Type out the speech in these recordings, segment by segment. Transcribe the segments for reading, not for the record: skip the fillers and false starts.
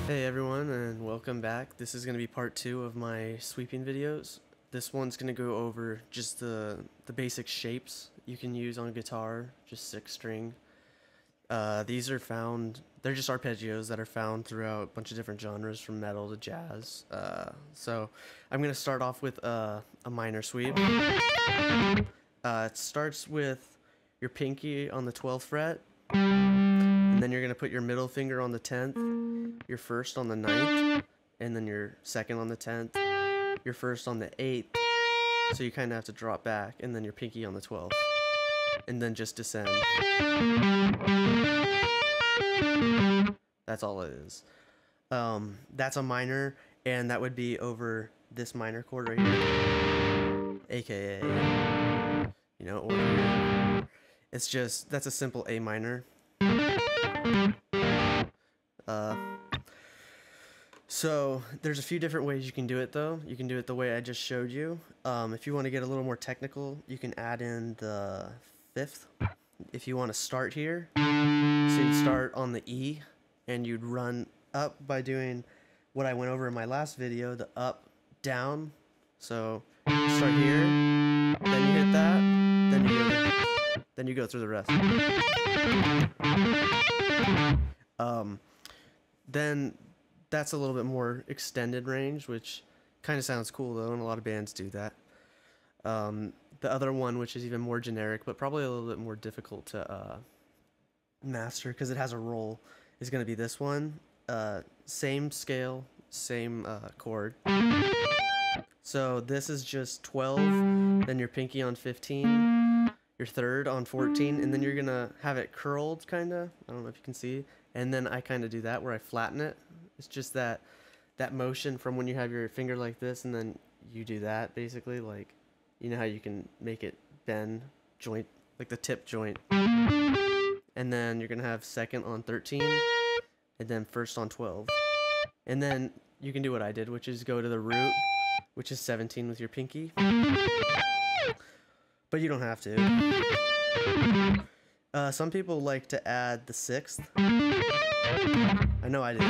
Hey everyone, and welcome back. This is going to be part 2 of my sweeping videos. This one's going to go over just the basic shapes you can use on guitar, just 6-string. These are found, they're just arpeggios that are found throughout a bunch of different genres from metal to jazz. So I'm going to start off with a minor sweep. It starts with your pinky on the 12th fret, and then you're going to put your middle finger on the 10th, your first on the 9th, and then your second on the 10th, your first on the 8th, so you kind of have to drop back, and then your pinky on the 12th, and then just descend. That's all it is. That's a minor, and that would be over this minor chord right here, aka, you know, over here. It's just, that's a simple A minor. So there's a few different ways you can do it though. You can do it the way I just showed you. If you want to get a little more technical, you can add in the 5th. If you want to start here, so you'd start on the E and you'd run up by doing what I went over in my last video, the up, down. So you start here, then you hit that, then you go through the rest. Then that's a little bit more extended range, which kind of sounds cool though, and a lot of bands do that. The other one, which is even more generic, but probably a little bit more difficult to master because it has a roll, is going to be this one. Same scale, same chord. So this is just 12, then your pinky on 15, your third on 14, and then you're going to have it curled, kind of. I don't know if you can see. And then I kind of do that where I flatten it. It's just that motion from when you have your finger like this and then you do that, basically, like, you know how you can make it bend joint, like the tip joint. And then you're going to have second on 13 and then first on 12. And then you can do what I did, which is go to the root, which is 17 with your pinky. But you don't have to. Some people like to add the 6th. I know I did.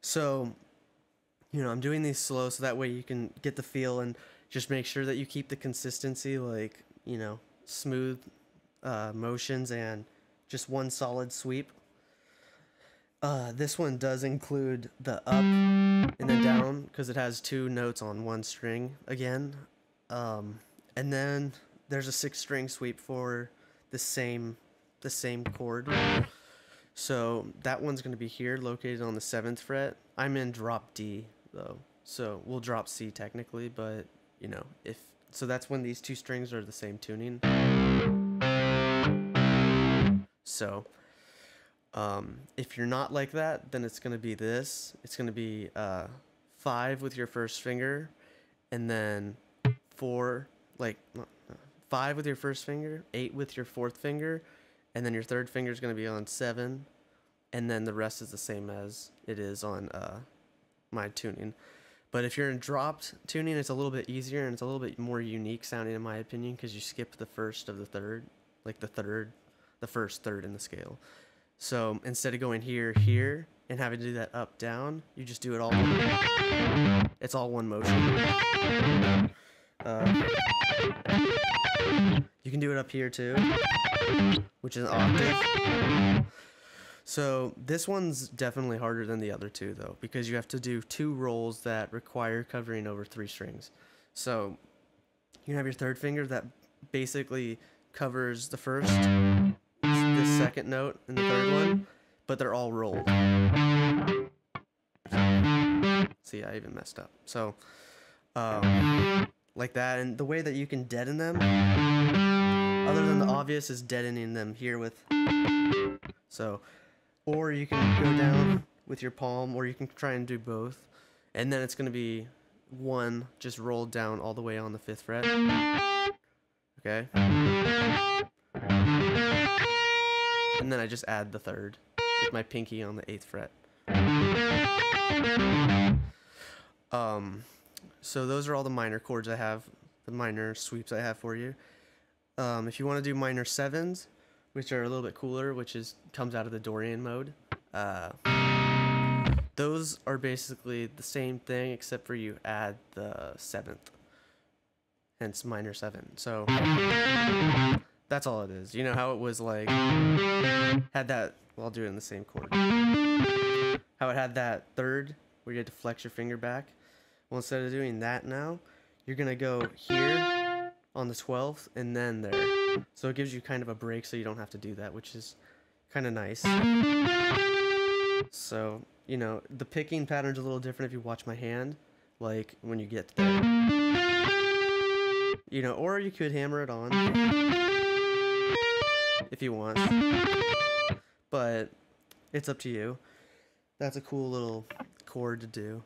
So, you know, I'm doing these slow so that way you can get the feel and just make sure that you keep the consistency, like, you know, smooth motions and just one solid sweep. This one does include the up and then down because it has 2 notes on 1 string again. And then there's a 6-string sweep for the same chord. So that one's going to be here, located on the 7th fret. I'm in drop D though, so we'll drop C technically, but you know, so that's when these 2 strings are the same tuning. So if you're not like that, then it's going to be this. It's going to be 5 with your first finger, and then 4, like 5 with your first finger, 8 with your 4th finger, and then your 3rd finger is going to be on 7, and then the rest is the same as it is on my tuning. But if you're in dropped tuning, it's a little bit easier, and it's a little bit more unique sounding in my opinion, because you skip the first of the third, like the first third in the scale. So instead of going here, here, and having to do that up, down, you just do it all. It's all one motion. You can do it up here too, which is an octave. So this one's definitely harder than the other 2 though, because you have to do 2 rolls that require covering over 3 strings. So you have your 3rd finger that basically covers the first, this 2nd note, and the 3rd one, but they're all rolled. See, I even messed up. So like that, and the way that you can deaden them, other than the obvious, is deadening them here with, so, or you can go down with your palm, or you can try and do both, and then it's going to be 1 just rolled down all the way on the 5th fret, okay, and then I just add the 3rd with my pinky on the 8th fret. So those are all the minor chords I have, the minor sweeps I have for you. If you want to do minor 7s, which are a little bit cooler, which is comes out of the Dorian mode. Uh, those are basically the same thing, except for you add the seventh, hence minor 7. So that's all it is. You know how it was like had that. Well, I'll do it in the same chord. How it had that third where you had to flex your finger back. Well, instead of doing that now, you're gonna go here on the 12th and then there. So it gives you kind of a break so you don't have to do that, which is kind of nice. So, you know, the picking pattern's a little different if you watch my hand, like when you get there. You know, or you could hammer it on if you want, but it's up to you. That's a cool little chord to do.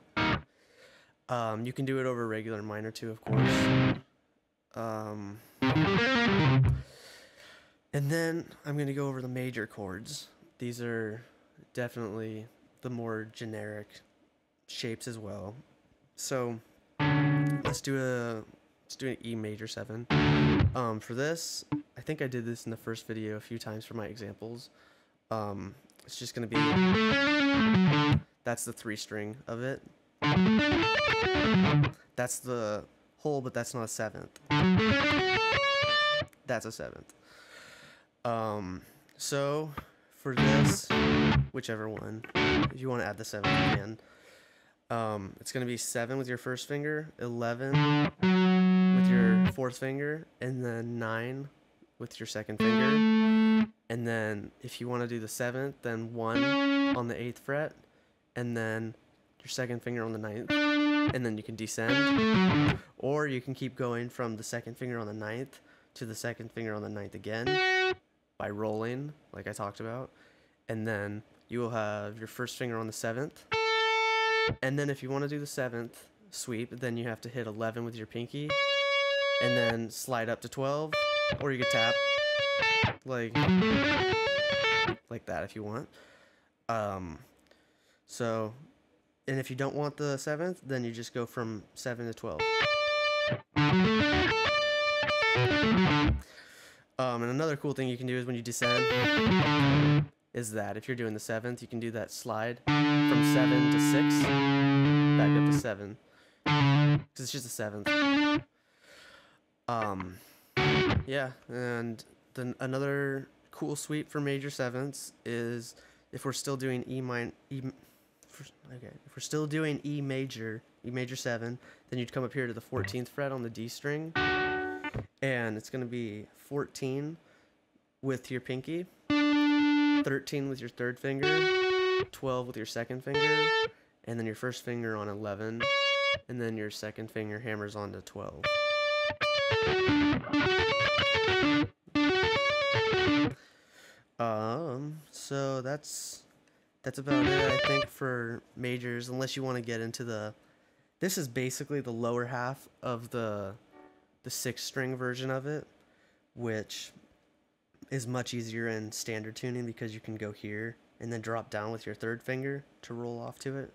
You can do it over regular minor too, of course. And then I'm going to go over the major chords. These are definitely the more generic shapes as well. So let's do an E major 7. For this, I think I did this in the first video a few times for my examples. It's just going to be, that's the 3 string of it. That's the whole, but that's not a 7th. That's a 7th. So for this, whichever one, if you want to add the 7th, you can. It's going to be 7 with your first finger, 11 with your 4th finger, and then 9 with your 2nd finger. And then if you want to do the 7th, then 1 on the 8th fret, and then your 2nd finger on the 9th, and then you can descend. Or you can keep going from the 2nd finger on the 9th to the 2nd finger on the 9th again by rolling, like I talked about. And then you will have your 1st finger on the 7th. And then if you want to do the 7th sweep, then you have to hit 11 with your pinky, and then slide up to 12, or you could tap like that if you want. So, and if you don't want the 7th, then you just go from 7 to 12. And another cool thing you can do is when you descend, is that if you're doing the 7th, you can do that slide from 7 to 6, back up to 7, because it's just a 7th. Yeah, and then another cool sweep for major 7ths is if we're still doing if we're still doing E major 7, then you'd come up here to the 14th fret on the D string, and it's going to be 14 with your pinky, 13 with your 3rd finger, 12 with your 2nd finger, and then your 1st finger on 11, and then your 2nd finger hammers onto 12. So that's about it, I think, for majors, unless you want to get into this is basically the lower half of the 6-string version of it, which is much easier in standard tuning because you can go here and then drop down with your 3rd finger to roll off to it.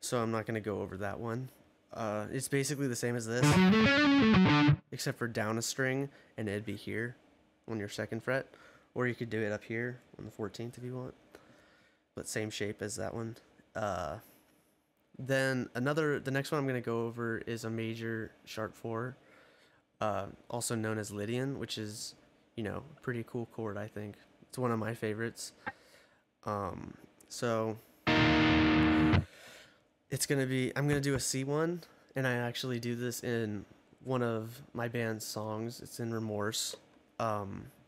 So I'm not going to go over that one. It's basically the same as this, except for down a string, and it'd be here on your 2nd fret, or you could do it up here on the 14th if you want, but same shape as that one. Then the next one I'm going to go over is a major sharp 4, also known as Lydian, which is, you know, a pretty cool chord, I think. It's one of my favorites. So it's going to be, I'm going to do a C1, and I actually do this in one of my band's songs. It's in Remorse.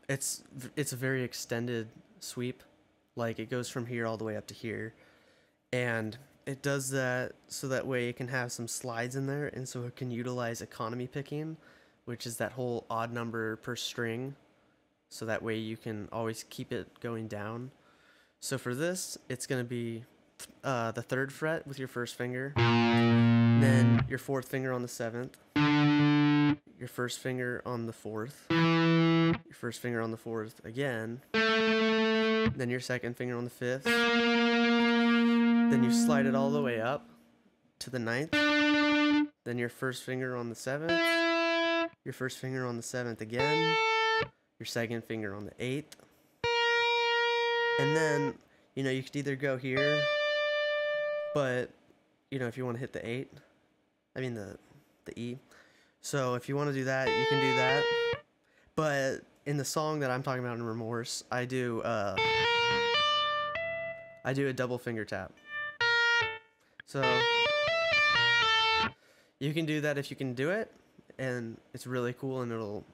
It's a very extended sweep. Like, it goes from here all the way up to here. And it does that so that way it can have some slides in there, and so it can utilize economy picking, which is that whole odd number per string. So that way you can always keep it going down. So for this, it's going to be the 3rd fret with your 1st finger, then your 4th finger on the 7th, your 1st finger on the 4th, your 1st finger on the 4th again, then your 2nd finger on the 5th, then you slide it all the way up to the 9th, then your 1st finger on the 7th, your 1st finger on the 7th again, your second finger on the 8th, and then, you know, you could either go here, but, you know, if you want to hit the 8, I mean the E. So if you want to do that, you can do that. But in the song that I'm talking about in Remorse, I do a double finger tap. So you can do that if you can do it, and it's really cool, and it'll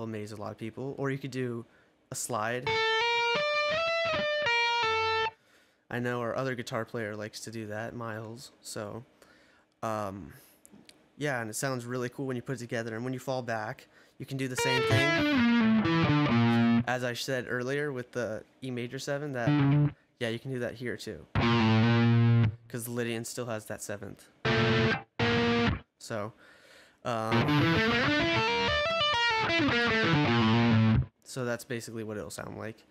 amaze a lot of people. Or you could do a slide. I know our other guitar player likes to do that, Miles. So yeah, and it sounds really cool when you put it together. And when you fall back, you can do the same thing as I said earlier with the E major 7. That, yeah, you can do that here too, because the Lydian still has that 7th. So so that's basically what it'll sound like.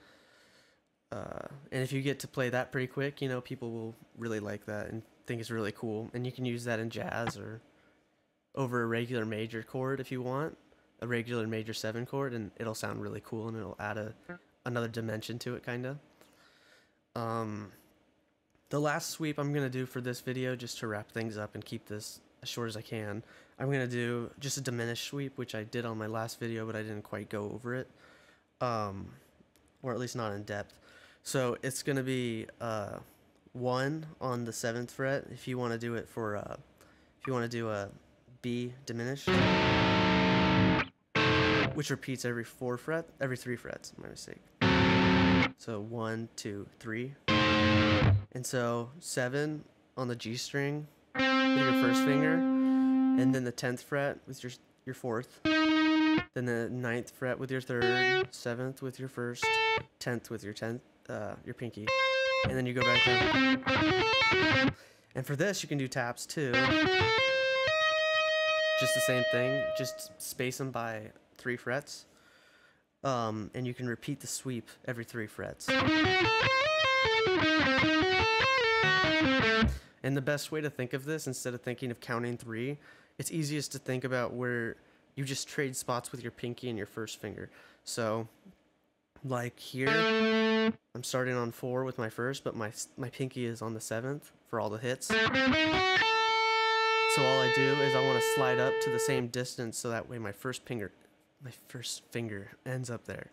And if you get to play that pretty quick, you know, people will really like that and think it's really cool. And you can use that in jazz or over a regular major chord if you want, a regular major 7 chord, and it'll sound really cool, and it'll add another dimension to it, kind of. The last sweep I'm gonna do for this video, just to wrap things up and keep this as short as I can, I'm gonna do just a diminished sweep, which I did on my last video, but I didn't quite go over it, or at least not in depth. So it's gonna be 1 on the 7th fret if you want to do it for if you want to do a B diminished, which repeats every 3 frets. My mistake. So 1, 2, 3, and so 7 on the G string with your first finger, and then the 10th fret with your 4th, then the 9th fret with your 3rd, 7th with your 1st, 10th with your your pinky, and then you go back down. And for this, you can do taps too. Just the same thing, just space them by 3 frets. And you can repeat the sweep every 3 frets. And the best way to think of this, instead of thinking of counting 3, it's easiest to think about where you just trade spots with your pinky and your first finger. So, like here, I'm starting on 4 with my first, but my pinky is on the 7th for all the hits. So all I do is I want to slide up to the same distance, so that way my first finger ends up there.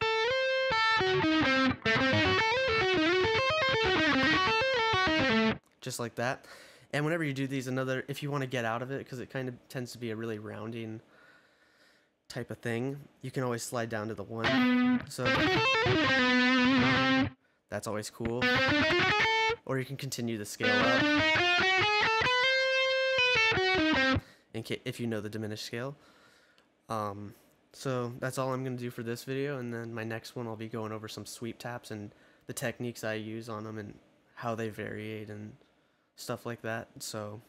Just like that. And whenever you do these, if you want to get out of it, because it kind of tends to be a really rounding type of thing, you can always slide down to the 1. So that's always cool. Or you can continue the scale up, if you know the diminished scale. So that's all I'm going to do for this video, and then my next one I'll be going over some sweep taps and the techniques I use on them and how they variate and stuff like that. So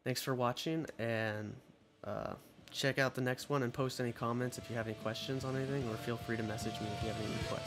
thanks for watching, and check out the next one and post any comments if you have any questions on anything, or feel free to message me if you have any questions.